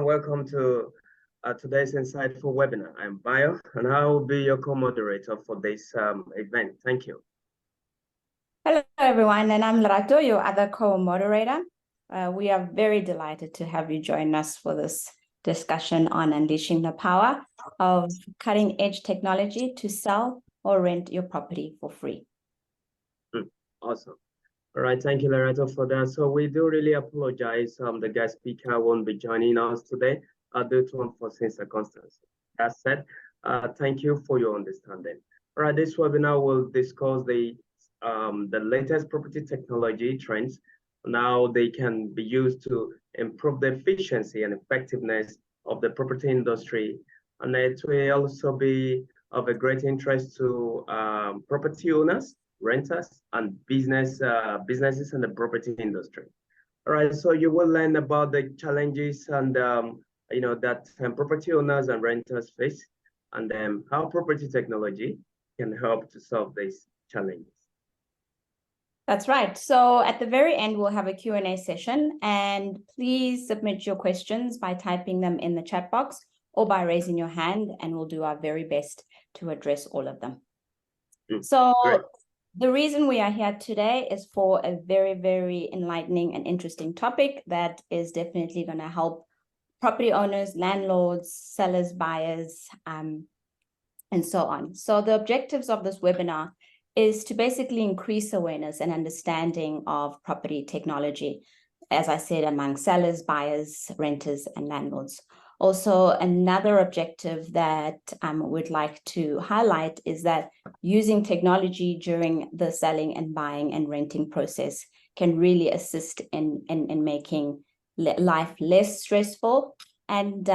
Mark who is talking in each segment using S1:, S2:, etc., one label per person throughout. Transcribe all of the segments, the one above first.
S1: and welcome to today's insightful webinar. I'm Bayo, and I will be your co-moderator for this event. Thank you.
S2: Hello, everyone, and I'm Lerato, your other co-moderator. We are very delighted to have you join us for this discussion on unleashing the power of cutting-edge technology to sell or rent your property for free.
S1: Awesome. All right, thank you, Lerato, for that. So we do really apologize. The guest speaker won't be joining us today due to unforeseen circumstances. That said, thank you for your understanding. All right, this webinar will discuss the latest property technology trends. Now they can be used to improve the efficiency and effectiveness of the property industry. And it will also be of a great interest to property owners, renters, and businesses in the property industry. All right, so you will learn about the challenges and that property owners and renters face, and how property technology can help to solve these challenges.
S2: That's right. So at the very end, we'll have a Q&A session, and please submit your questions by typing them in the chat box or by raising your hand, and we'll do our very best to address all of them. So great. The reason we are here today is for a very, very enlightening and interesting topic that is definitely going to help property owners, landlords, sellers, buyers, and so on. So the objectives of this webinar is to basically increase awareness and understanding of property technology, as I said, among sellers, buyers, renters, and landlords. Also, another objective that we'd like to highlight is that using technology during the selling and buying and renting process can really assist in making life less stressful and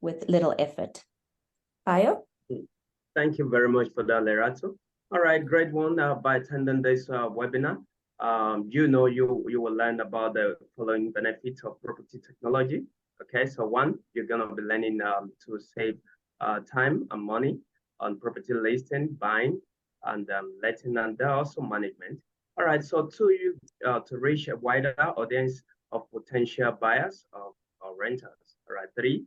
S2: with little effort. Bayo?
S1: Thank you very much for that, Lerato. All right, great one. By attending this webinar, you will learn about the following benefits of property technology. Okay, so one, you're gonna be learning to save time and money on property listing, buying, and letting, and also management. All right, so two, to reach a wider audience of potential buyers or renters. All right, three,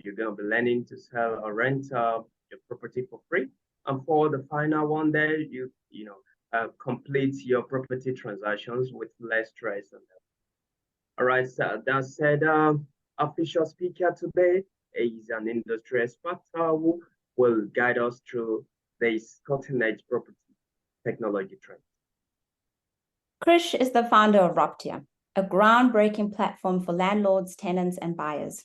S1: you're gonna be learning to sell or rent your property for free. And for the final one there, you complete your property transactions with less stress. All right, so that said, official speaker today is an industry expert who will guide us through this cutting-edge property technology trend.
S2: Krish is the founder of ROPTIA, a groundbreaking platform for landlords, tenants, and buyers.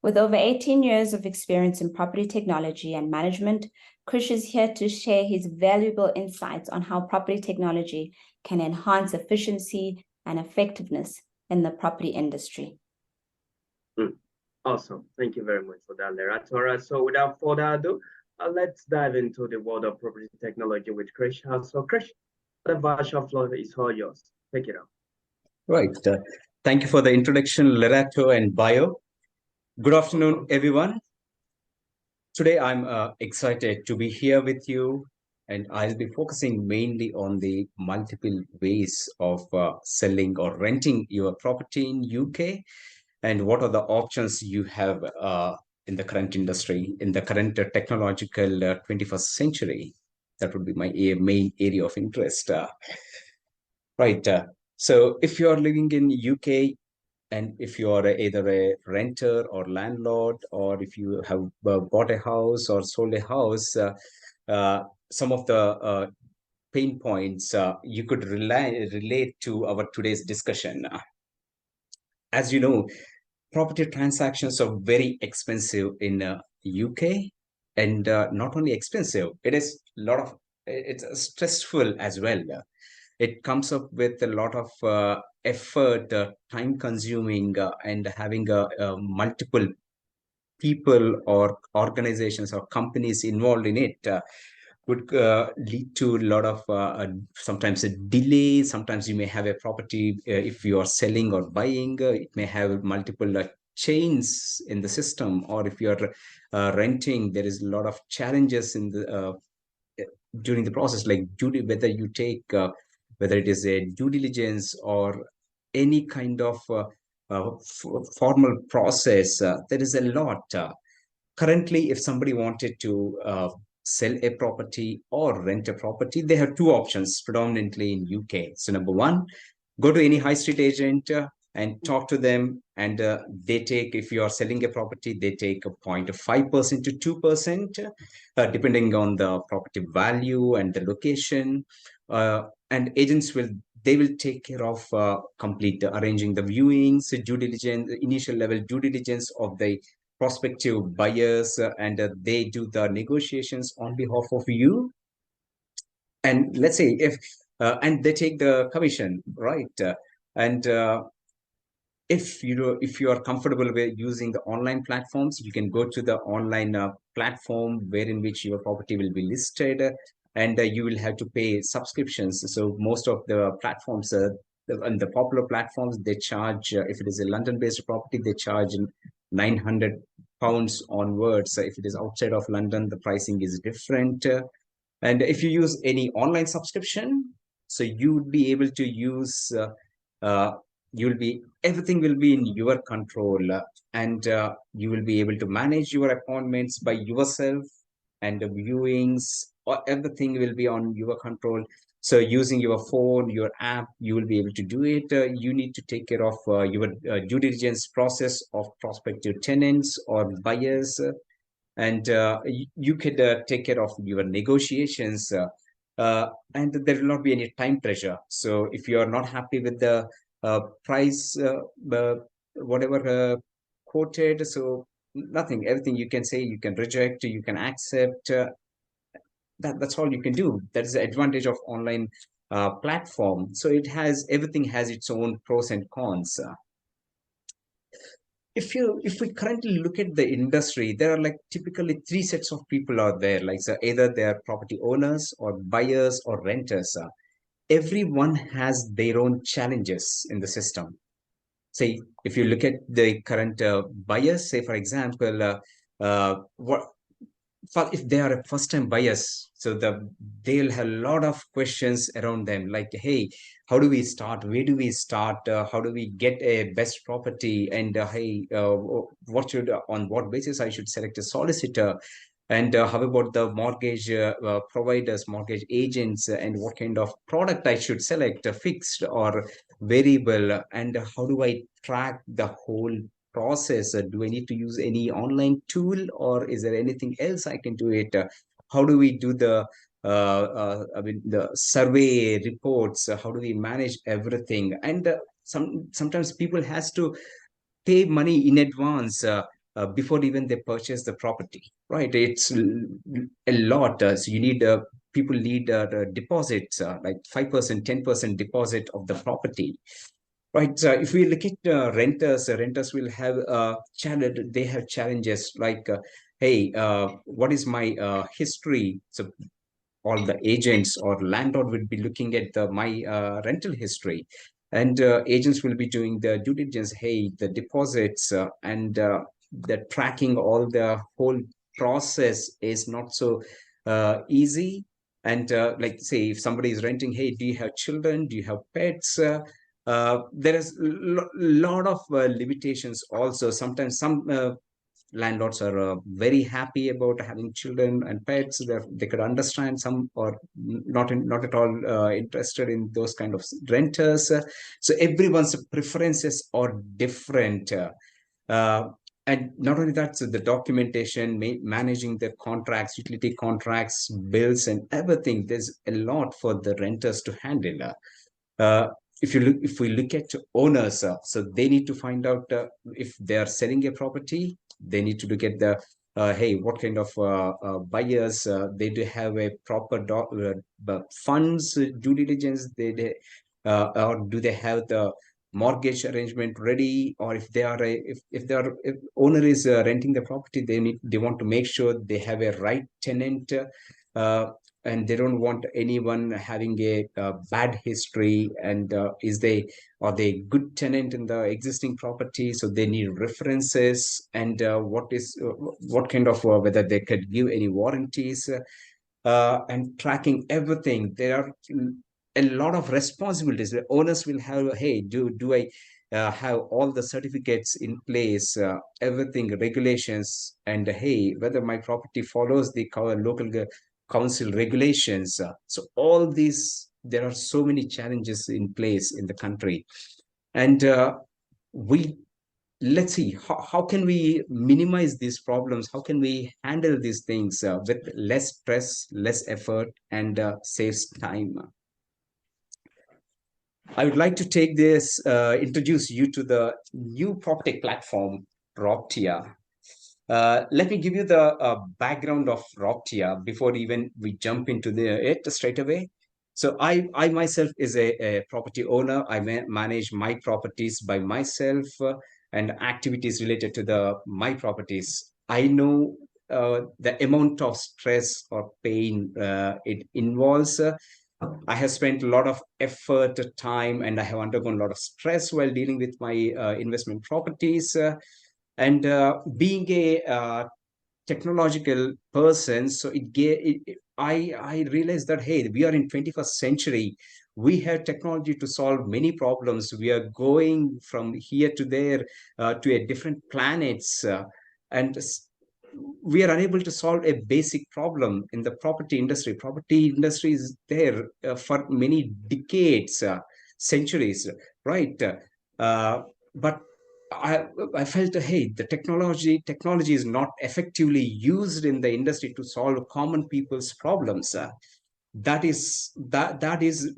S2: With over 18 years of experience in property technology and management, Krish is here to share his valuable insights on how property technology can enhance efficiency and effectiveness in the property industry.
S1: Awesome. Thank you very much for that, Lerato. All right, so without further ado, let's dive into the world of property technology with Krish. So Krish, the virtual floor is all yours. Take it out.
S3: Right. Thank you for the introduction, Lerato and Bayo. Good afternoon, everyone. Today, I'm excited to be here with you, and I'll be focusing mainly on the multiple ways of selling or renting your property in UK, and what are the options you have in the current industry, in the current technological 21st century. That would be my main area of interest. Right. So if you're living in UK, and if you are either a renter or landlord, or if you have bought a house or sold a house, some of the pain points you could relate to our today's discussion. As you know, property transactions are very expensive in UK, and not only expensive, it's stressful as well. It comes up with a lot of effort, time consuming, and having multiple people or organizations or companies involved in it would lead to a lot of sometimes a delay. Sometimes you may have a property, if you are selling or buying, it may have multiple chains in the system, or if you're renting, there is a lot of challenges in the during the process, like whether you take whether it is a due diligence or any kind of formal process. There is a lot. Currently, if somebody wanted to sell a property or rent a property, they have two options predominantly in UK. So number one, go to any high street agent and talk to them, and they take, if you are selling a property, they take a 0.5% to 2%, depending on the property value and the location. And agents will, they will take care of complete arranging the viewings, due diligence, initial level due diligence of the prospective buyers, and they do the negotiations on behalf of you. And let's say if and they take the commission, right? And if you are comfortable with using the online platforms, you can go to the online platform wherein which your property will be listed, and you will have to pay subscriptions. So most of the platforms, and the popular platforms, they charge, if it is a London based property, they charge £900 onwards. If it is outside of London, the pricing is different. And if you use any online subscription, so you would be able to use, everything will be in your control, and you will be able to manage your appointments by yourself, and the viewings, or everything will be on your control. So using your phone, your app, you will be able to do it. You need to take care of your due diligence process of prospective tenants or buyers, and you could take care of your negotiations, and there will not be any time pressure. So if you are not happy with the price, whatever quoted, so nothing, everything you can say, you can reject, you can accept. That's all you can do. That is the advantage of online platform. So it has, everything has its own pros and cons. If we currently look at the industry, there are like typically three sets of people out there. Like, so either they are property owners or buyers or renters. Everyone has their own challenges in the system. Say, if you look at the current buyers, say for example, if they are a first-time buyers, so they'll have a lot of questions around them, like, hey, how do we start? Where do we start? How do we get a best property? And hey, on what basis I should select a solicitor? And how about the mortgage providers, mortgage agents, and what kind of product I should select, fixed or variable? And how do I track the whole process? Do I need to use any online tool, or is there anything else I can do it? How do we do the the survey reports? How do we manage everything? And sometimes people has to pay money in advance before even they purchase the property, right? It's a lot. So you need people need deposits, like 5%, 10% deposit of the property. Right. So if we look at renters, renters will have challenge. They have challenges like, hey, what is my history? So all the agents or landlord will be looking at my rental history, and agents will be doing the due diligence. Hey, the deposits and the tracking, all the whole process is not so easy. And like, say, if somebody is renting, hey, do you have children? Do you have pets? There is lot of limitations also. Sometimes some landlords are very happy about having children and pets. They could understand. Some or not at all interested in those kind of renters. So everyone's preferences are different. And not only that, so the documentation, managing the contracts, utility contracts, bills, and everything. There's a lot for the renters to handle. Uh, if we look at owners, so they need to find out if they are selling a property. They need to look at the hey, what kind of buyers they do have a proper funds due diligence. Or do they have the mortgage arrangement ready? Or if they are if owner is renting the property, they want to make sure they have a right tenant. And they don't want anyone having a bad history. And are they good tenant in the existing property? So they need references, and what kind of whether they could give any warranties, and tracking everything. There are a lot of responsibilities. The owners will have, hey, do I have all the certificates in place, everything, regulations, and hey, whether my property follows the local council regulations. So all these, there are so many challenges in place in the country. And we let's see how can we minimize these problems, how can we handle these things with less stress, less effort, and saves time. I would like to take this, introduce you to the new PropTech platform, ROPTIA. Let me give you the background of ROPTIA before even we jump into it straight away. So I myself is a property owner. I manage my properties by myself, and activities related to my properties. I know the amount of stress or pain it involves. I have spent a lot of effort, time, and I have undergone a lot of stress while dealing with my investment properties. And being a technological person, so I realized that hey, we are in 21st century. We have technology to solve many problems. We are going from here to there, to a different planets, and we are unable to solve a basic problem in the property industry. Property industry is there for many decades, centuries, right? But I felt, hey, the technology is not effectively used in the industry to solve common people's problems. That is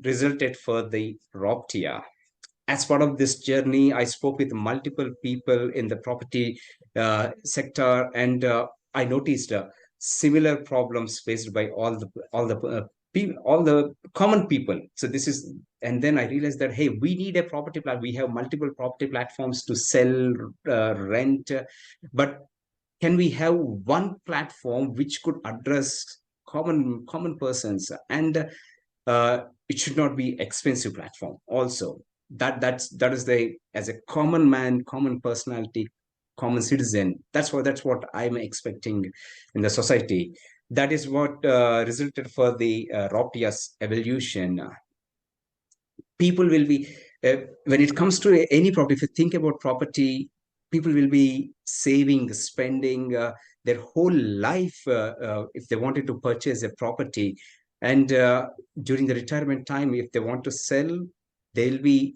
S3: resulted for the ROPTIA. As part of this journey, I spoke with multiple people in the property sector, and I noticed similar problems faced by all the common people. So this is, and then I realized that hey, we need a property platform. We have multiple property platforms to sell, rent, but can we have one platform which could address common persons, and it should not be expensive platform also. That is the, as a common man, common personality, common citizen, that's what I'm expecting in the society. That is what resulted for the ROPTIA's evolution. People will be, when it comes to any property, if you think about property, people will be saving, spending their whole life if they wanted to purchase a property. And during the retirement time, if they want to sell, they'll be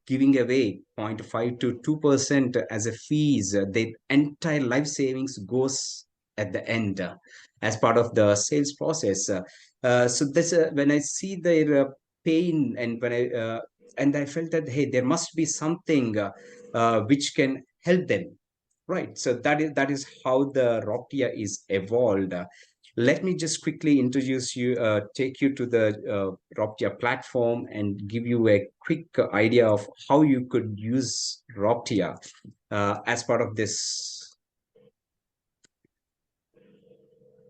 S3: giving away 0.5 to 2% as a fees. The entire life savings goes at the end as part of the sales process. So this, when I see their pain, and when I felt that hey, there must be something which can help them, right? So that is how the ROPTIA is evolved. Let me just quickly introduce you, take you to the ROPTIA platform and give you a quick idea of how you could use ROPTIA as part of this.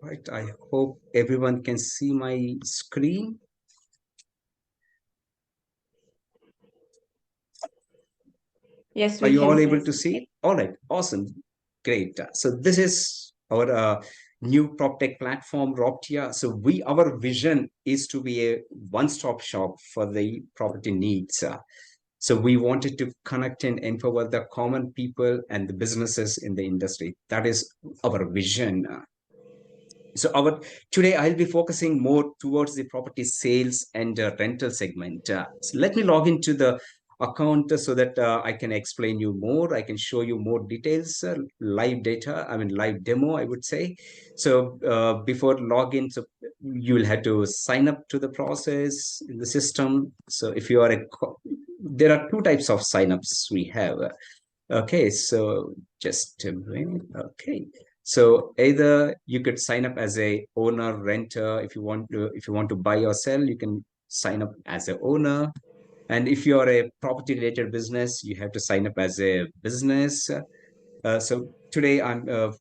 S3: Right, I hope everyone can see my screen.
S2: Yes,
S3: are you all able to see it? All right, awesome, great. So this is our new PropTech platform, ROPTIA. So our vision is to be a one-stop shop for the property needs. So we wanted to connect and empower the common people and the businesses in the industry. That is our vision. So today I'll be focusing more towards the property sales and rental segment. So let me log into the account so that I can explain you more. I can show you more details, live data, live demo, I would say. So before login, so you will have to sign up to the process in the system. So if you are there are two types of signups we have. Okay, so just a minute. Okay. So either you could sign up as a owner, renter. If you want to buy or sell, you can sign up as a owner. And if you are a property related business, you have to sign up as a business. So today I'm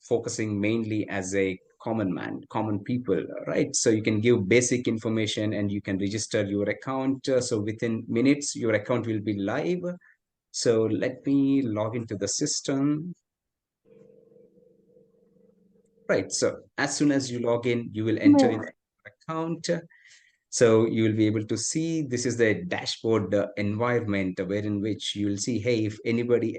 S3: focusing mainly as a common man, common people, right? So you can give basic information and you can register your account. So within minutes, your account will be live. So let me log into the system. Right. So as soon as you log in, you will enter in your account. So you will be able to see, this is the dashboard environment wherein which you will see, hey, if anybody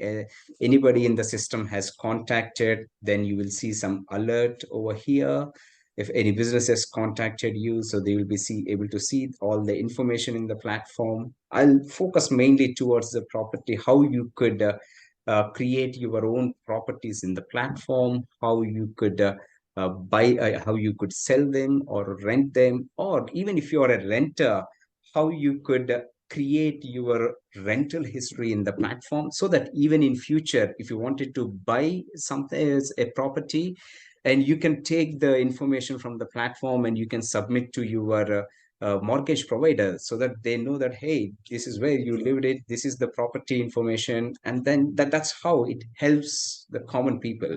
S3: in the system has contacted, then you will see some alert over here. If any business has contacted you, so they will be able to see all the information in the platform. I'll focus mainly towards the property, how you could create your own properties in the platform, how you could how you could sell them or rent them, or even if you are a renter, how you could create your rental history in the platform, so that even in future, if you wanted to buy something as a property, and you can take the information from the platform and you can submit to your mortgage provider, so that they know that, hey, this is where you lived it, this is the property information, and then that's how it helps the common people.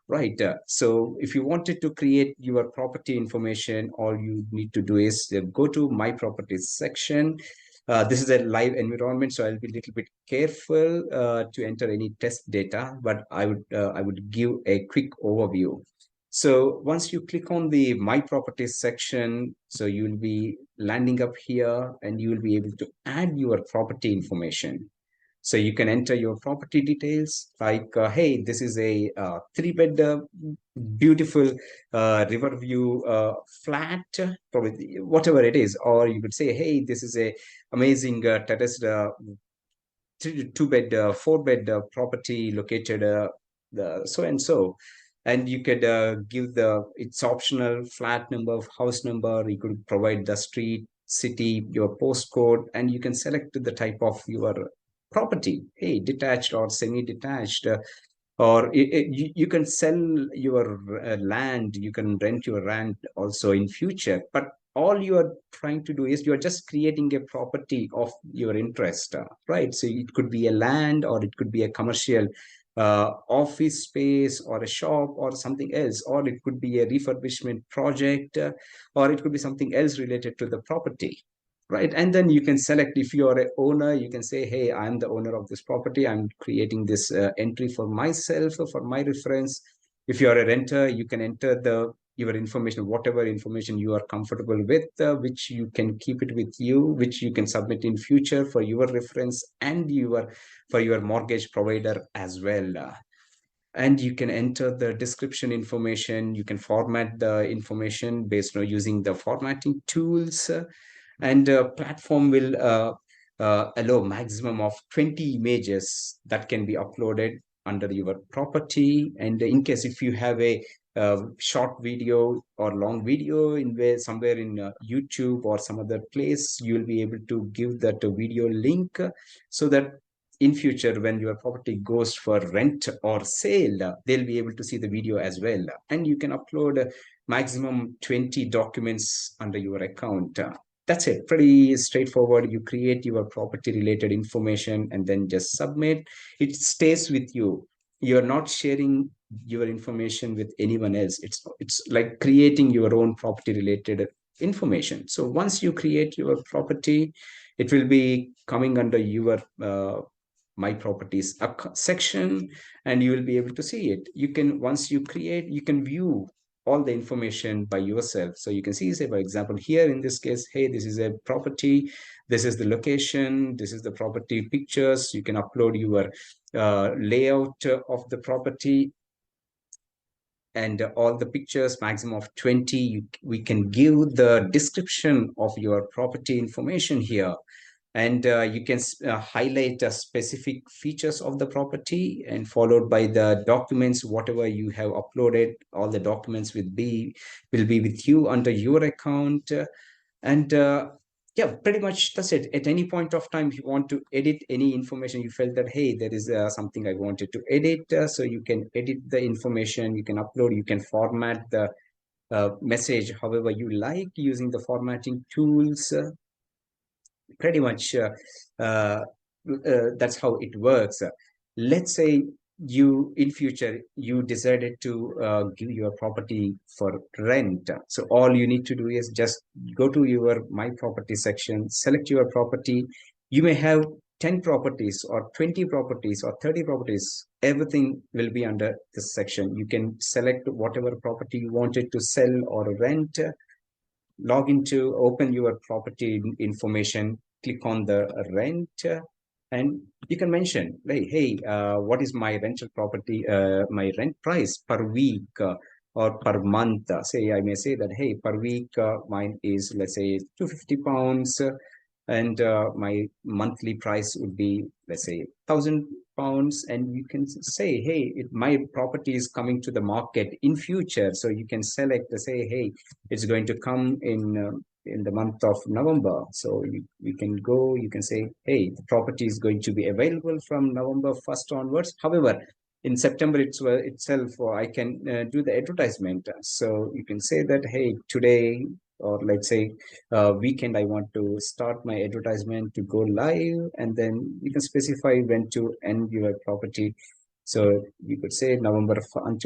S3: Right. So if you wanted to create your property information, all you need to do is go to My Properties section. This is a live environment, so I'll be a little bit careful to enter any test data, but I would give a quick overview. So once you click on the My Properties section, so you'll be landing up here and you will be able to add your property information. So you can enter your property details like, hey, this is a 3-bed beautiful Riverview flat, probably whatever it is. Or you could say, hey, this is a amazing terraced 2-bed, 4-bed property located the so and so. And you could give it's optional, flat number, house number. You could provide the street, city, your postcode, and you can select the type of your property, hey, detached or semi-detached, or you can sell your land, you can rent your land also in future. But all you are trying to do is you're just creating a property of your interest, right? So it could be a land, or it could be a commercial office space, or a shop, or something else, or it could be a refurbishment project, or it could be something else related to the property. Right. And then you can select, if you are an owner, you can say, hey, I'm the owner of this property. I'm creating this entry for myself, for my reference. If you are a renter, you can enter your information, whatever information you are comfortable with, which you can keep it with you, which you can submit in future for your reference and for your mortgage provider as well. And you can enter the description information. You can format the information based on using the formatting tools. And platform will allow maximum of 20 images that can be uploaded under your property. And in case if you have a short video or long video somewhere in YouTube or some other place, you will be able to give that video link, so that in future, when your property goes for rent or sale, they'll be able to see the video as well. And you can upload maximum 20 documents under your account. That's it. Pretty straightforward. You create your property related information and then just submit. It stays with you. You're not sharing your information with anyone else. It's like creating your own property related information. So once you create your property, it will be coming under your My Properties section, and you will be able to see it. You can, once you create, you can view all the information by yourself. So you can see, say, for example, here in this case, hey, this is a property, this is the location, this is the property pictures. You can upload your layout of the property and all the pictures, maximum of 20. We can give the description of your property information here. And you can highlight specific features of the property, and followed by the documents, whatever you have uploaded. All the documents will be with you under your account. And yeah, pretty much that's it. At any point of time, if you want to edit any information, you felt that, hey, there is something I wanted to edit, so you can edit the information, you can upload, you can format the message however you like using the formatting tools. Pretty much that's how it works. Let's say you in future you decided to give your property for rent. So all you need to do is just go to your My Property section, select your property. You may have 10 properties or 20 properties or 30 properties. Everything will be under this section. You can select whatever property you wanted to sell or rent. log into, open your property information, click on the rent, and you can mention, like, hey, what is my rental property, my rent price per week or per month? Say, I may say that, hey, per week, mine is, let's say, £250, and my monthly price would be, let's say, £1,000. And you can say, hey, my property is coming to the market in future. So you can select, say, hey, it's going to come in the month of November. So you can go, you can say, hey, the property is going to be available from November 1st onwards. However, in September itself, I can do the advertisement. So you can say that, hey, today, or let's say weekend, I want to start my advertisement to go live, and then you can specify when to end your property. So you could say until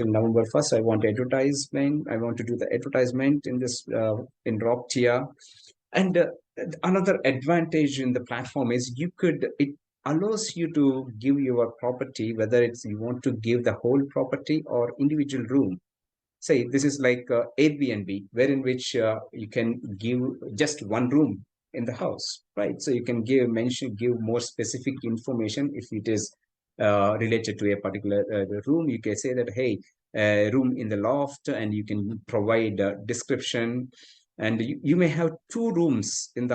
S3: November 1st, I want advertisement. I want to do the advertisement in this in ROPTIA. And another advantage in the platform is it allows you to give your property, whether it's you want to give the whole property or individual room. Say this is like Airbnb, wherein which you can give just one room in the house, right? So you can give more specific information if it is related to a particular room. You can say that, hey, room in the loft, and you can provide a description. And you may have two rooms in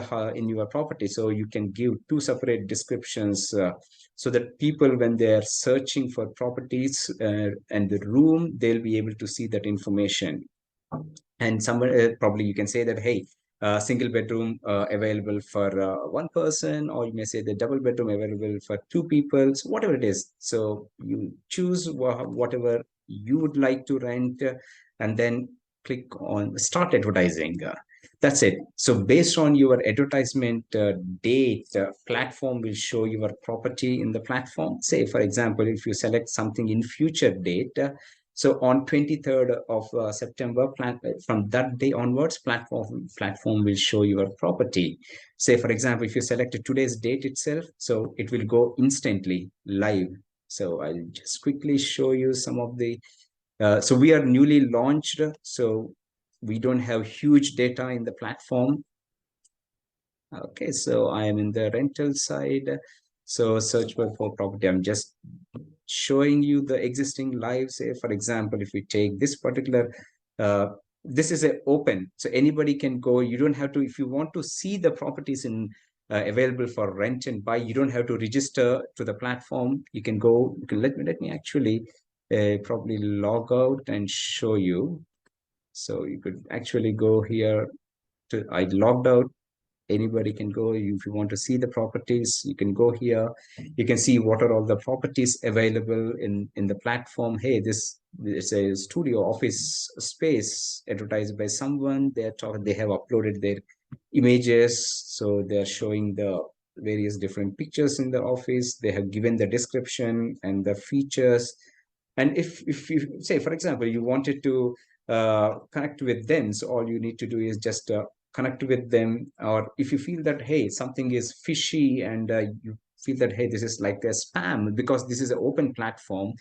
S3: your property, so you can give two separate descriptions, so that people, when they are searching for properties and the room, they'll be able to see that information. And somewhere probably you can say that, hey, single bedroom available for one person, or you may say the double bedroom available for two people, so whatever it is. So you choose whatever you would like to rent, and then click on start advertising. That's it. So based on your advertisement date, platform will show your property in the platform. Say, for example, if you select something in future date, so on 23rd of September, from that day onwards, platform will show your property. Say, for example, if you select today's date itself, so it will go instantly live. So I'll just quickly show you some of the, so we are newly launched, so we don't have huge data in the platform. Okay, so I am in the rental side. So search for property. I'm just showing you the existing live. Say, for example, if we take this particular, this is a open, so anybody can go. You don't have to, if you want to see the properties in available for rent and buy, you don't have to register to the platform. You can go, you can let me actually probably log out and show you. So you could actually go here to, I logged out. Anybody can go. If you want to see the properties, you can go here. You can see what are all the properties available in the platform. Hey, this is a studio office space advertised by someone. They have uploaded their images, so they are showing the various different pictures in the office. They have given the description and the features. And if you say, for example, you wanted to connect with them, so all you need to do is just connect with them. Or if you feel that, hey, something is fishy, and you feel that, hey, this is like a spam, because this is an open platform,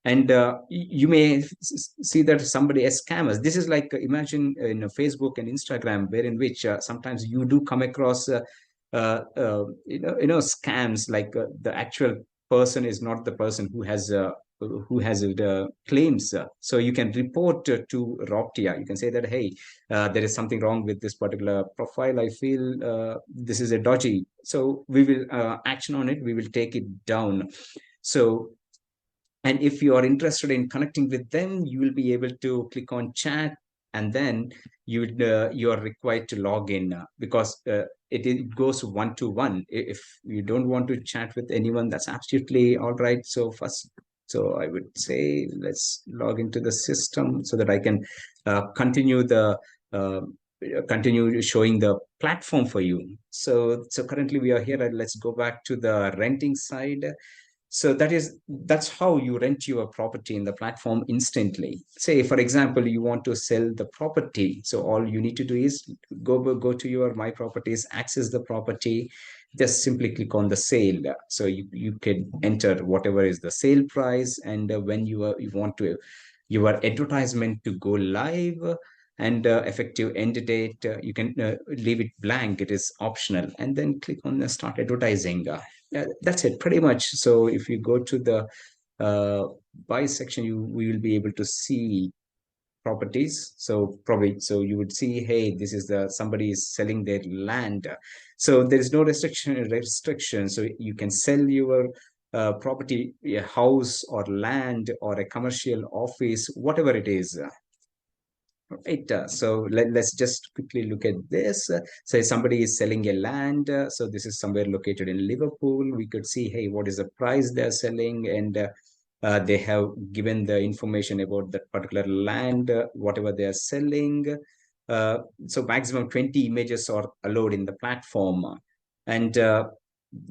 S3: and you may see that somebody as scammers. This is like, imagine in Facebook and Instagram, wherein which sometimes you do come across scams, like the actual person is not the person who has claims. So you can report to ROPTIA. You can say that, hey, there is something wrong with this particular profile. I feel this is a dodgy. So we will action on it. We will take it down. So, and if you are interested in connecting with them, you will be able to click on chat, and then you are required to log in, because it goes one-to-one. If you don't want to chat with anyone, that's absolutely all right. So first, so I would say, let's log into the system so that I can continue showing the platform for you. So currently we are here, and let's go back to the renting side. So that's how you rent your property in the platform instantly. Say, for example, you want to sell the property. So all you need to do is go to your My Properties, access the property, just simply click on the sale. So you can enter whatever is the sale price, and when you want to your advertisement to go live, and effective end date. You can leave it blank, it is optional, and then click on the start advertising. That's it pretty much. So if you go to the buy section, we will be able to see properties. So probably, so you would see, hey, this is somebody is selling their land. So there is no restriction. So you can sell your property, a house or land or a commercial office, whatever it is. Right. So let's just quickly look at this. Say somebody is selling a land. So this is somewhere located in Liverpool. We could see, hey, what is the price they're selling? And they have given the information about that particular land, whatever they are selling. So maximum 20 images are allowed in the platform. And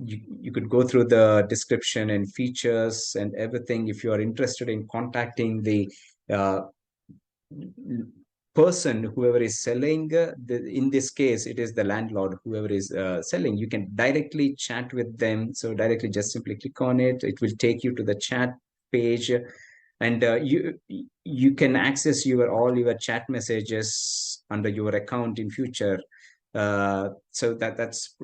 S3: you could go through the description and features and everything. If you are interested in contacting the person, whoever is selling, in this case it is the landlord, whoever is selling, you can directly chat with them. So directly, just simply click on it, it will take you to the chat page, and you can access all your chat messages under your account in future. So that's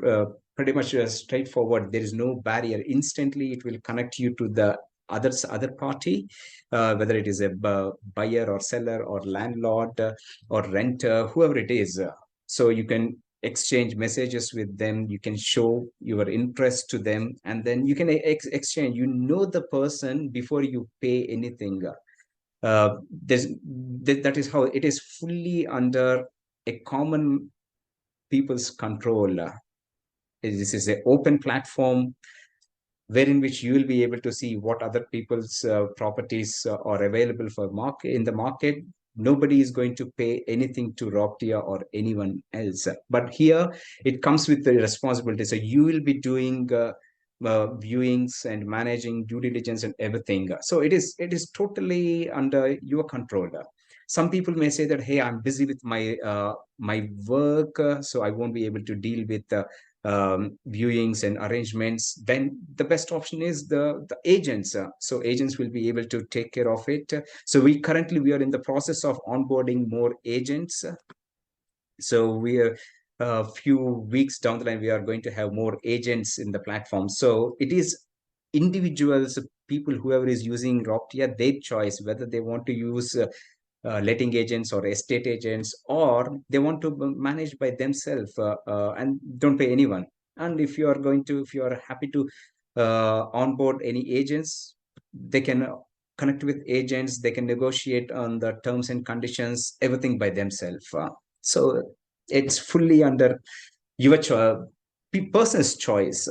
S3: pretty much straightforward. There is no barrier. Instantly it will connect you to the other party, whether it is a buyer or seller or landlord or renter, whoever it is. So you can exchange messages with them, you can show your interest to them, and then you can exchange. You know the person before you pay anything. That is how it is, fully under a common people's control. This is an open platform wherein which you will be able to see what other people's properties are available for market in the market. Nobody is going to pay anything to ROPTIA or anyone else. But here it comes with the responsibility. So you will be doing viewings and managing due diligence and everything. So it is totally under your control. Some people may say that, hey, I'm busy with my work, so I won't be able to deal with viewings and arrangements. Then the best option is the agents. So agents will be able to take care of it. So we are in the process of onboarding more agents. So we are a few weeks down the line, we are going to have more agents in the platform. So it is individuals, people, whoever is using ROPTIA, their choice whether they want to use letting agents or estate agents, or they want to manage by themselves and don't pay anyone. And if you are happy to onboard any agents, they can connect with agents, they can negotiate on the terms and conditions, everything by themselves. So it's fully under your person's choice.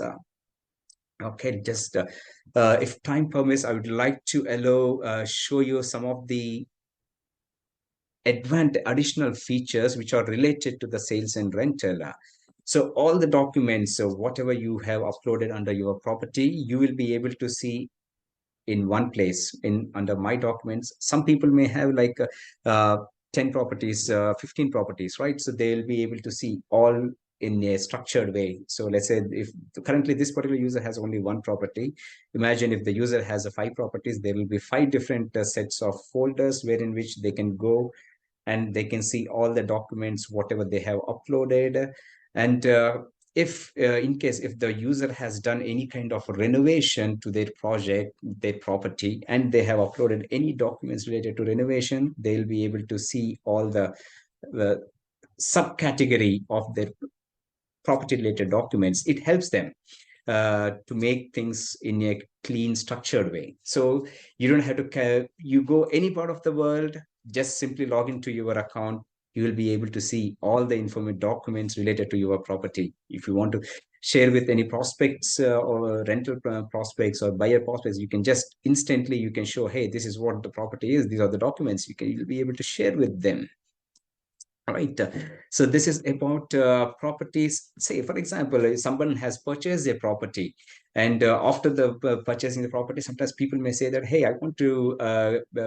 S3: Okay, just if time permits, I would like to show you some of the additional features which are related to the sales and rental. So all the documents, so whatever you have uploaded under your property, you will be able to see in one place under my documents. Some people may have like 10 properties, 15 properties, right? So they'll be able to see all in a structured way. So let's say if currently this particular user has only one property, imagine if the user has 5 properties, there will be 5 different sets of folders wherein which they can go and they can see all the documents, whatever they have uploaded. And if in case if the user has done any kind of renovation to their project, their property, and they have uploaded any documents related to renovation, they'll be able to see all the subcategory of their property related documents. It helps them to make things in a clean, structured way. So you don't have to you go any part of the world, just simply log into your account. You will be able to see all the informative documents related to your property. If you want to share with any prospects or rental prospects or buyer prospects, you can just instantly, you can show, hey, this is what the property is. These are the documents. You'll be able to share with them. All right. So this is about properties. Say, for example, if someone has purchased a property, and after the purchasing the property, sometimes people may say that, hey, I want to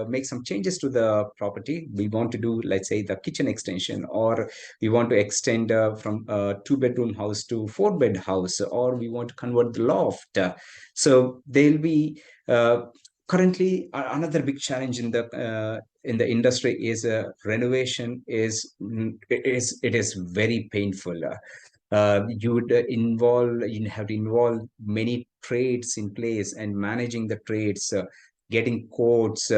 S3: make some changes to the property. We want to do, let's say, the kitchen extension, or we want to extend from a 2-bedroom house to 4-bed house, or we want to convert the loft. So they'll be currently another big challenge in the industry is renovation is very painful. You have to involve many trades in place and managing the trades, getting quotes,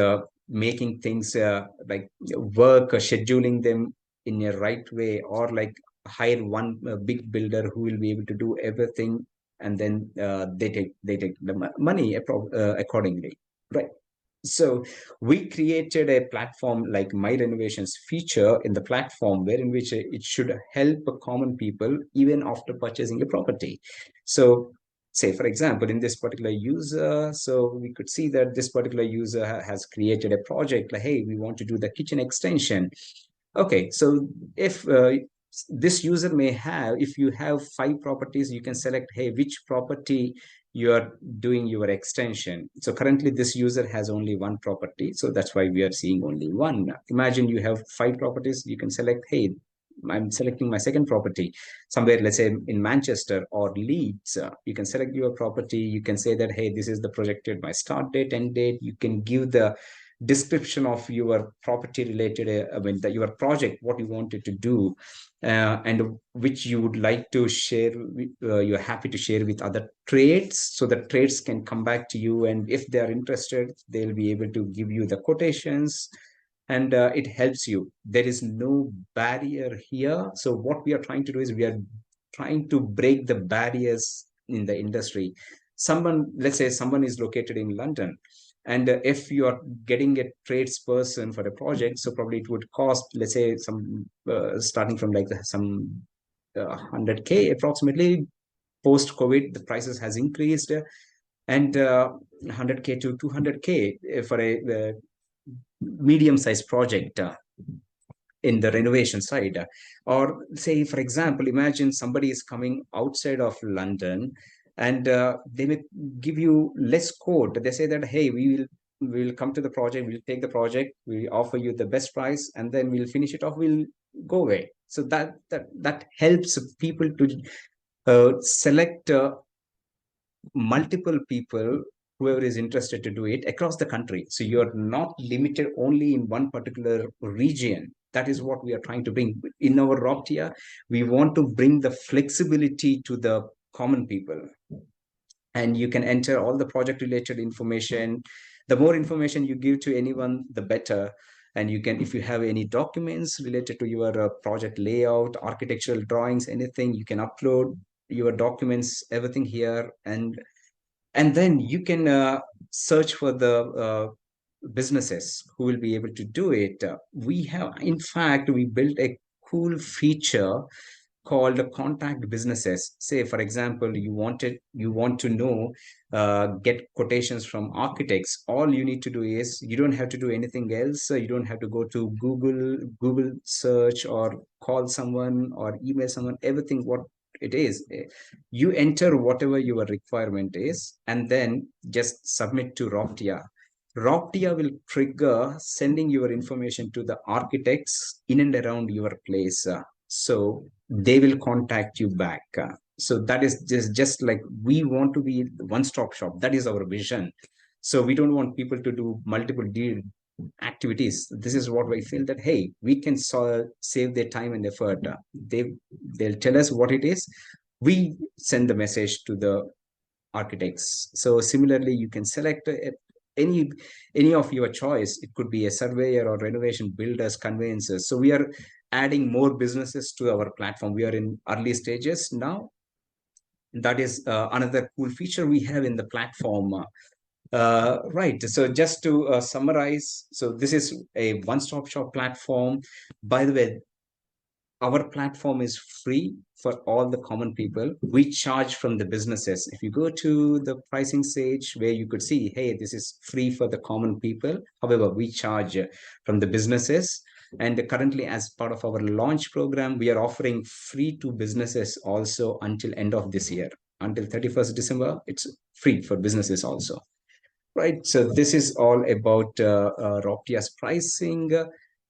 S3: making things like work, scheduling them in a right way, or like hire one big builder who will be able to do everything, and then they take the money accordingly, right? So we created a platform like My Renovations feature in the platform, where in which it should help common people even after purchasing a property. So say, for example, in this particular user, so we could see that this particular user has created a project like, hey, we want to do the kitchen extension. Okay, so if this user may have, if you have 5 properties, you can select, hey, which property you are doing your extension. So currently this user has only 1 property, so that's why we are seeing only 1. Imagine you have 5 properties, you can select, hey, I'm selecting my second property somewhere, let's say in Manchester or Leeds. You can select your property, you can say that, hey, this is the projected my start date, end date. You can give the description of your property related, your project, what you wanted to do, and which you would like to share, you're happy to share with other trades, so that trades can come back to you, and if they are interested, they'll be able to give you the quotations, and it helps you. There is no barrier here. So what we are trying to do is we are trying to break the barriers in the industry. Let's say someone is located in London, and if you are getting a tradesperson for a project, so probably it would cost, let's say, some starting from like some 100K approximately. Post COVID, the prices has increased, and 100K to 200K for a medium-sized project in the renovation side. Or say, for example, imagine somebody is coming outside of London, and they may give you less quote. They say that, hey, we'll come to the project, we'll take the project, we offer you the best price, and then we'll finish it off, we'll go away. So that helps people to select multiple people, whoever is interested to do it across the country. So you're not limited only in one particular region. That is what we are trying to bring. In our ROPTIA, we want to bring the flexibility to the common people. And you can enter all the project related information. The more information you give to anyone, the better. And you can, if you have any documents related to your project layout, architectural drawings, anything, you can upload your documents, everything here, and then you can search for the businesses who will be able to do it. We have, in fact, we built a cool feature called contact businesses. Say, for example, you want to know, get quotations from architects. All you need to do is, you don't have to do anything else. You don't have to go to Google search, or call someone, or email someone. Everything what it is, you enter whatever your requirement is, and then just submit to ROPTIA. ROPTIA will trigger sending your information to the architects in and around your place. So they will contact you back. So that is just like, we want to be the one-stop shop. That is our vision. So we don't want people to do multiple activities. This is what we feel, that, hey, we can save their time and effort. They'll tell us what it is. We send the message to the architects. So similarly, you can select any of your choice. It could be a surveyor or renovation builders, conveyancers. So we are adding more businesses to our platform. We are in early stages now. That is another cool feature we have in the platform. Right. So just to summarize, so this is a one-stop shop platform. By the way, our platform is free for all the common people. We charge from the businesses. If you go to the pricing stage, where you could see, hey, this is free for the common people. However, we charge from the businesses. And currently, as part of our launch program, we are offering free to businesses also until end of this year. Until 31st December, it's free for businesses also. Right. So this is all about ROPTIA's pricing.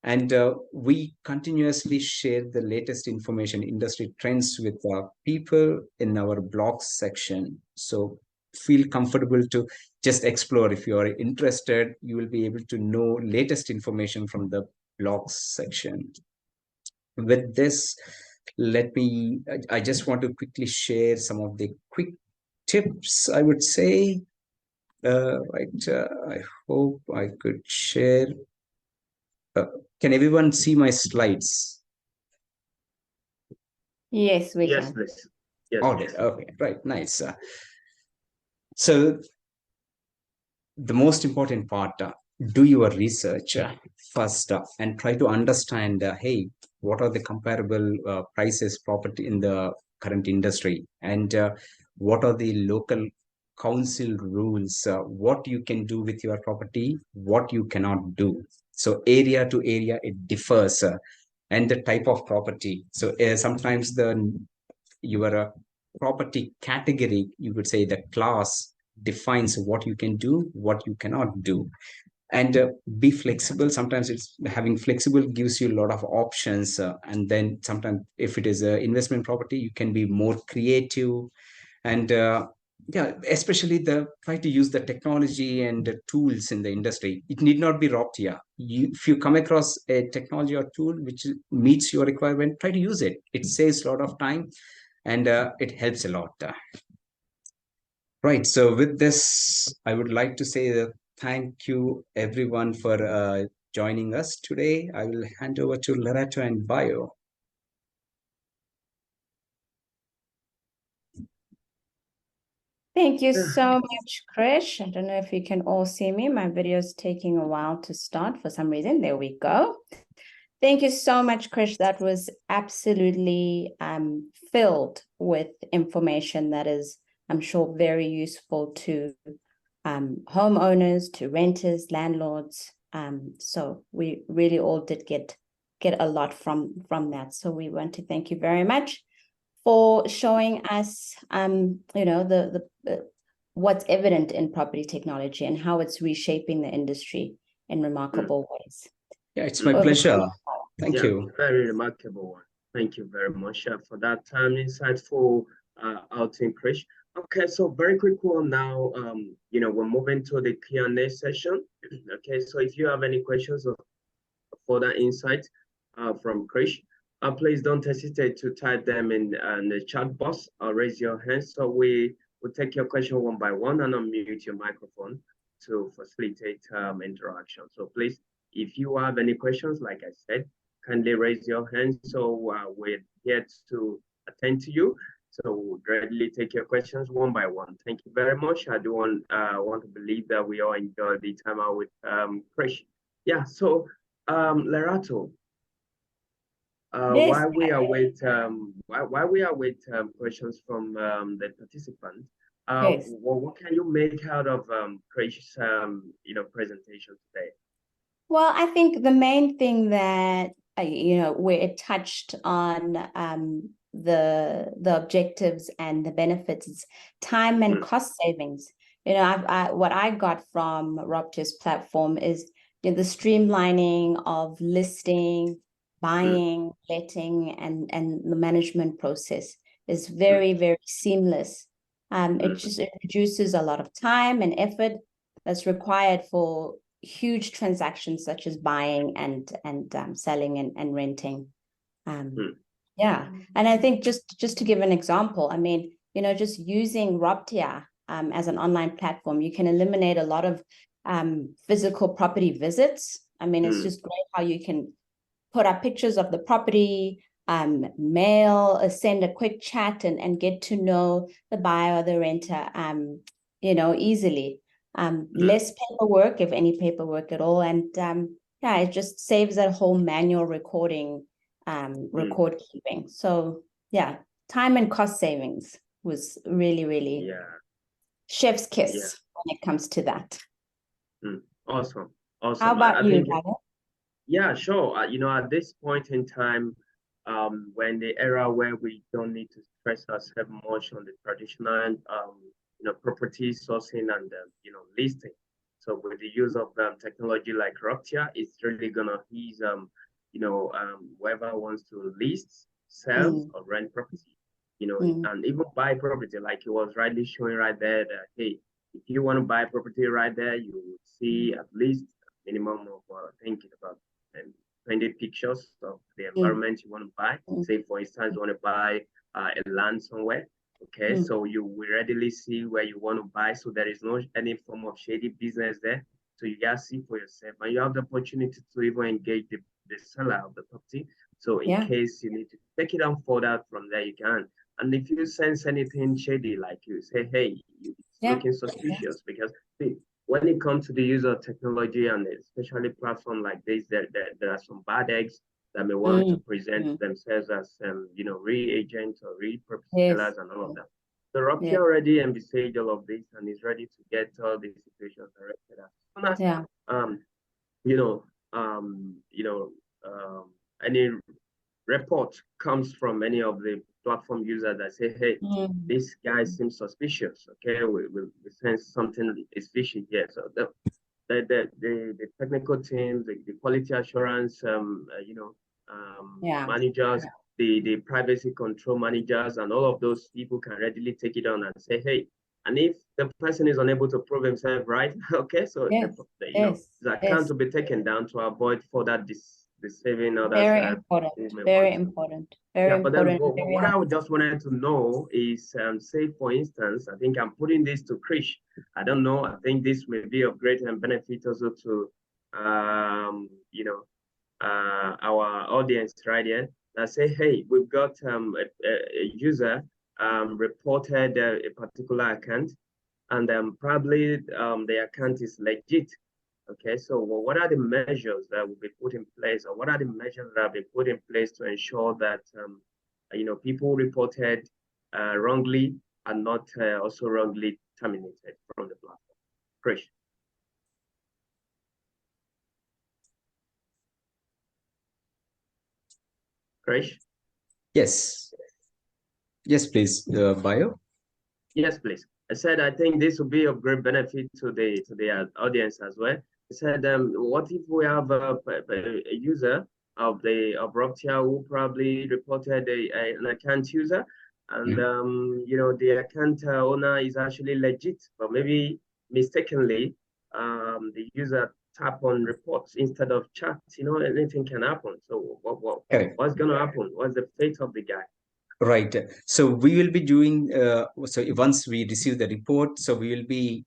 S3: And we continuously share the latest information, industry trends with people in our blogs section. So feel comfortable to just explore. If you are interested, you will be able to know latest information from the blogs section. With this, I just want to quickly share some of the quick tips, I would say. I hope I could share. Can everyone see my slides?
S2: Yes, we
S1: Yes,
S2: can.
S1: please. Yes.
S3: Okay, okay, right, nice. So the most important part, do your research first and try to understand, hey, what are the comparable prices property in the current industry, and what are the local council rules, what you can do with your property, what you cannot do. So area to area it differs, and the type of property. So sometimes your property category, you could say the class, defines what you can do, what you cannot do. And be flexible. Sometimes it's having flexible gives you a lot of options, and then sometimes if it is an investment property, you can be more creative. And yeah, especially try to use the technology and the tools in the industry. It need not be ROPTIA. If you come across a technology or tool which meets your requirement, try to use it. It saves a lot of time, and it helps a lot. Right. So with this, I would like to say that thank you everyone for joining us today. I will hand over to Loretto and Bio.
S2: Thank you so much, Krish. I don't know if you can all see me. My video is taking a while to start for some reason. There we go. Thank you so much, Krish. That was absolutely filled with information that is, I'm sure, very useful to homeowners, to renters, landlords. So we really all did get a lot from that. So we want to thank you very much for showing us, the what's evident in property technology and how it's reshaping the industry in remarkable ways.
S3: Yeah, it's my pleasure. Thank you.
S1: Very remarkable one. Thank you very much for that insightful outing, Krish. Okay, so very quick one now. We're moving to the Q&A session. Okay, so if you have any questions or further insight from Krish, please don't hesitate to type them in the chat box or raise your hand. So we will take your question one by one and unmute your microphone to facilitate interaction. So please, if you have any questions, like I said, kindly raise your hand. So we're here to attend to you. So we'll gladly take your questions one by one. Thank you very much. I do want to believe that we all enjoy the time out with Krish. Yeah, so Lerato,
S2: Yes.
S1: while we await questions from the participants,
S2: Yes.
S1: what can you make out of Krish's presentation today?
S2: Well, I think the main thing that where it touched on the objectives and the benefits is time and cost savings. What I got from ROPTIA's platform is the streamlining of listing, buying, letting, and the management process is very, very seamless. It reduces a lot of time and effort that's required for huge transactions such as buying and selling and renting. Yeah, and I think just to give an example, I mean, just using ROPTIA as an online platform, you can eliminate a lot of physical property visits. I mean, it's just great how you can put up pictures of the property, mail, send a quick chat and get to know the buyer or the renter, easily. Less paperwork, if any paperwork at all. And yeah, it just saves that whole manual recording, record keeping. So yeah, time and cost savings was really, really chef's kiss when it comes to that.
S1: Awesome.
S2: How about you, David?
S1: Yeah, sure. At this point in time, when the era where we don't need to stress ourselves much on the traditional property sourcing and listing. So with the use of technology like ROPTIA, it's really gonna ease whoever wants to list, sell, or rent property. you know, and even buy property, like it was rightly showing right there that, hey, if you want to buy property right there, you would see at least a minimum of, I think, about 20 pictures of the environment you want to buy. Say, for instance, you want to buy a land somewhere. Okay, so you will readily see where you want to buy. So there is no any form of shady business there. So you guys see for yourself, and you have the opportunity to even engage the seller of the property. So in case you need to take it on further from there, you can. And if you sense anything shady, like you say, hey, it's looking suspicious, because see, when it comes to the use of technology and especially platform like this, there are some bad eggs that may want to present themselves as you know, reagents or repurpose sellers and all of that. So ROPTIA already envisaged all of this and is ready to get all these situations arrested as soon as any report comes from any of the platform users that say, hey, this guy seems suspicious. Okay, we sense something is fishy here. So the technical teams, the quality assurance, managers, the privacy control managers, and all of those people can readily take it on and say, hey, and if the person is unable to prove himself right, okay, so the account will be taken down to avoid further deceiving others.
S2: Very important. Very important. Very
S1: but
S2: important.
S1: Then what I just wanted to know is, say, for instance, I think I'm putting this to Krish. I don't know. I think this may be of great benefit also to, our audience right here. That say, hey, we've got a user reported a particular account, and probably the account is legit. Okay, so what are the measures that will be put in place, or what are the measures that have been put in place to ensure that people reported wrongly are not also wrongly terminated from the platform? Krish. Krish?
S3: Yes. Yes, please. Bio?
S1: Yes, please. I said, I think this will be of great benefit to the audience as well. I said, what if we have a user of ROPTIA who probably reported an account user, and the account owner is actually legit, but maybe mistakenly the user tap on reports instead of chat. Anything can happen. So what's going to happen? What's the fate of the guy?
S3: Right. So we will be doing, so once we receive the report, so we will be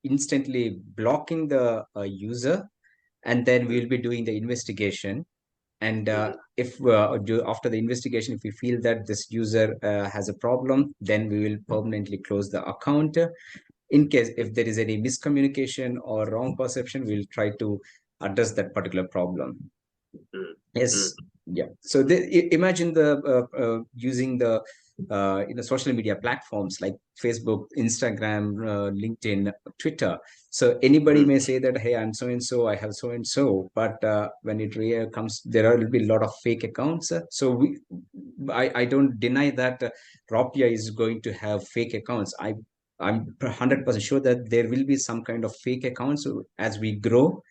S3: instantly blocking the user, and then we will be doing the investigation. And if after the investigation, if we feel that this user has a problem, then we will permanently close the account. In case if there is any miscommunication or wrong perception, we'll try to address that particular problem. Yes. Yeah. So imagine using the social media platforms like Facebook, Instagram, LinkedIn, Twitter. So anybody may say that, hey, I'm so and so, I have so and so, but when it really comes, there will be a lot of fake accounts. So I don't deny that ROPTIA is going to have fake accounts. I'm 100% sure that there will be some kind of fake accounts as we grow.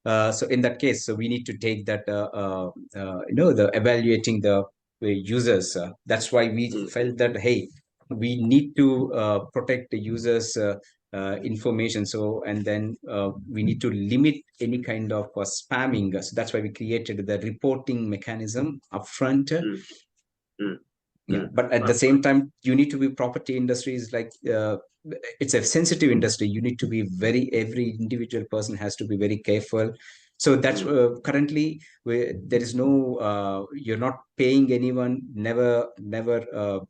S3: So in that case, so we need to take that, the evaluating the users. That's why we felt that, hey, we need to protect the users' information. So, and then we need to limit any kind of spamming. So that's why we created the reporting mechanism upfront. Yeah, but at the same time, you need to be property industries like it's a sensitive industry. You need to be every individual person has to be very careful. So that's currently there is no, you're not paying anyone, never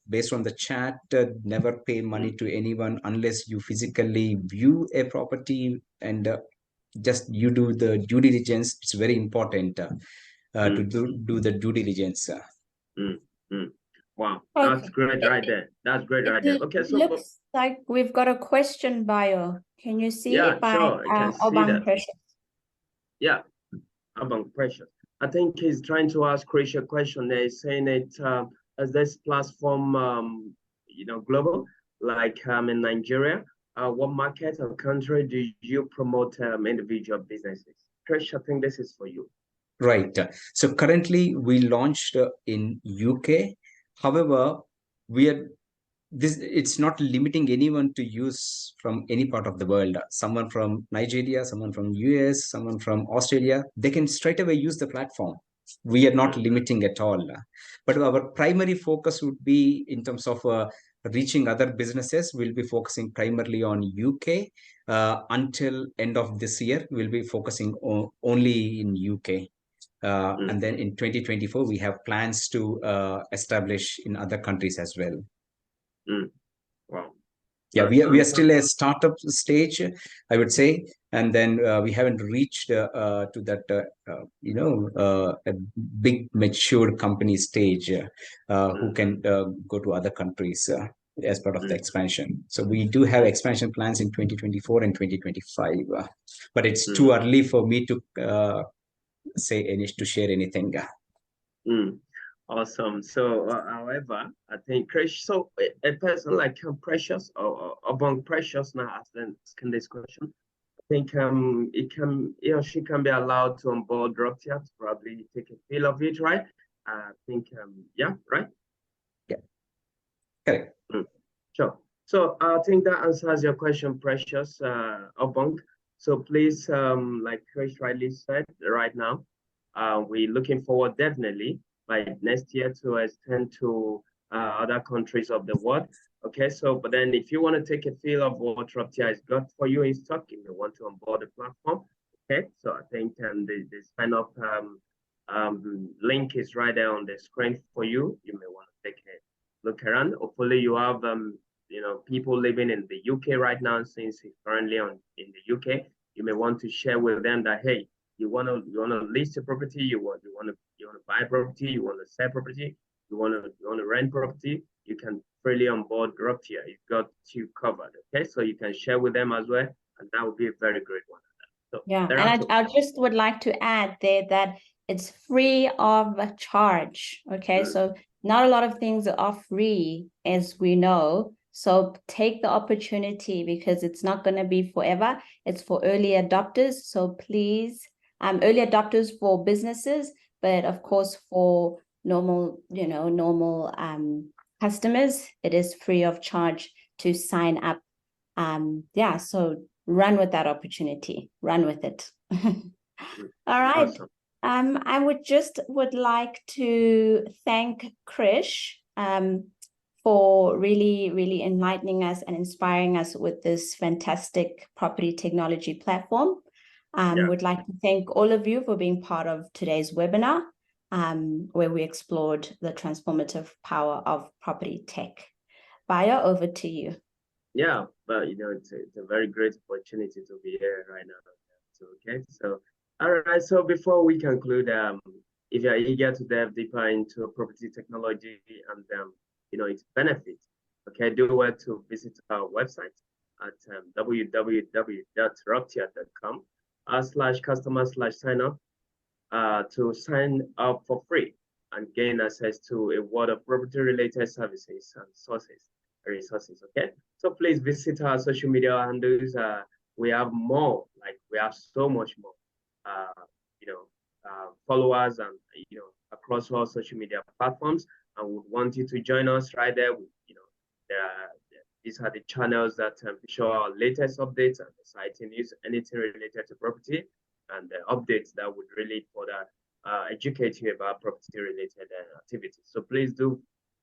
S3: based on the chat, never pay money to anyone unless you physically view a property and just you do the due diligence. It's very important to do the due diligence.
S1: Wow, that's great right there. That's great right there. Okay, so
S2: looks like we've got a question, Bio. Can you see it by
S1: sure, I can see that.
S2: Precious?
S1: Yeah, Abang Precious. I think he's trying to ask Krish a question there. He's saying it as this platform, global, like in Nigeria. What market or country do you promote individual businesses? Krish, I think this is for you.
S3: Right. So currently we launched in UK. However, it's not limiting anyone to use from any part of the world. Someone from Nigeria, someone from US, someone from Australia, they can straight away use the platform. We are not limiting at all. But our primary focus would be in terms of reaching other businesses. We'll be focusing primarily on UK. Until end of this year, we'll be focusing only in UK. And then in 2024, we have plans to establish in other countries as well.
S1: Wow.
S3: Yeah, we are still a startup stage, I would say, and then we haven't reached to that a big mature company stage who can go to other countries as part of the expansion. So we do have expansion plans in 2024 and 2025, but it's too early for me to share anything.
S1: Awesome. So, however, I think so a person like Precious or Obong Precious now asking this question. I think he or she can be allowed to onboard ROPTIA to probably take a feel of it, right? I think yeah, right?
S3: Yeah. Correct.
S1: Sure. So I think that answers your question, Precious Obong. So please, like Krish rightly said, right now, we're looking forward definitely by next year to extend to other countries of the world. Okay, so but then if you want to take a feel of what ROPTIA has got for you in stock, if you want to onboard the platform, okay, so I think the sign up link is right there on the screen for you. You may want to take a look around. Hopefully you have people living in the UK right now, since he's currently in the UK. You may want to share with them that, hey, you want to list a property, you want to buy property, you want to sell property, you want to rent property, you can freely onboard ROPTIA. It's got you covered. Okay, so you can share with them as well, and that would be a very great one. So
S2: yeah, and I just would like to add there that it's free of charge. Okay, so not a lot of things are free, as we know. So take the opportunity, because it's not going to be forever. It's for early adopters. So please, early adopters for businesses, but of course for normal customers, it is free of charge to sign up. Yeah, so run with that opportunity. Run with it. All right.
S1: Awesome.
S2: I would like to thank Krish for really enlightening us and inspiring us with this fantastic property technology platform. Would like to thank all of you for being part of today's webinar, where we explored the transformative power of property tech. Bayo, over to you.
S1: Yeah, but it's a very great opportunity to be here right now. So okay, so all right. So before we conclude, if you're eager to dive deeper into property technology and its benefits, okay, do well to visit our website at www.roptia.com/customer/sign-up to sign up for free and gain access to a world of property related services and resources. Okay, so please visit our social media handles. We have more, we have so much more followers and across all social media platforms, and we want you to join us right there. These are the channels that show our latest updates and exciting news, anything related to property, and the updates that would really further educate you about property related activities. So please do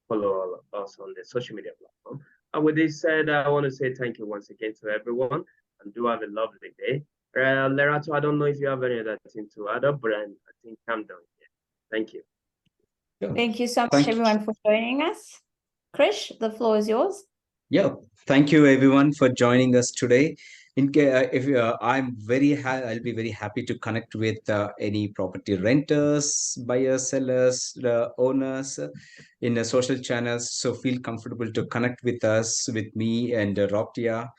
S1: follow us on the social media platform. And with this said, I want to say thank you once again to everyone, and do have a lovely day. Lerato, I don't know if you have any other thing to add up, but I think I'm done here. Thank you.
S2: Thank you so much, everyone, for joining us. Krish, the floor is yours.
S3: Yeah, thank you everyone for joining us today. I'll be very happy to connect with any property renters, buyers, sellers, owners in the social channels. So feel comfortable to connect with us, with me and ROPTIA.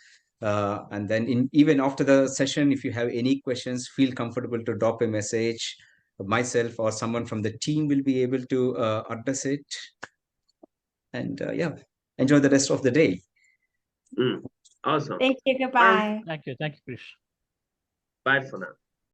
S3: And then even after the session, if you have any questions, feel comfortable to drop a message. Myself or someone from the team will be able to address it. And yeah, enjoy the rest of the day.
S1: Awesome.
S2: Thank you. Goodbye.
S4: Thank you, Krish.
S1: Bye for now.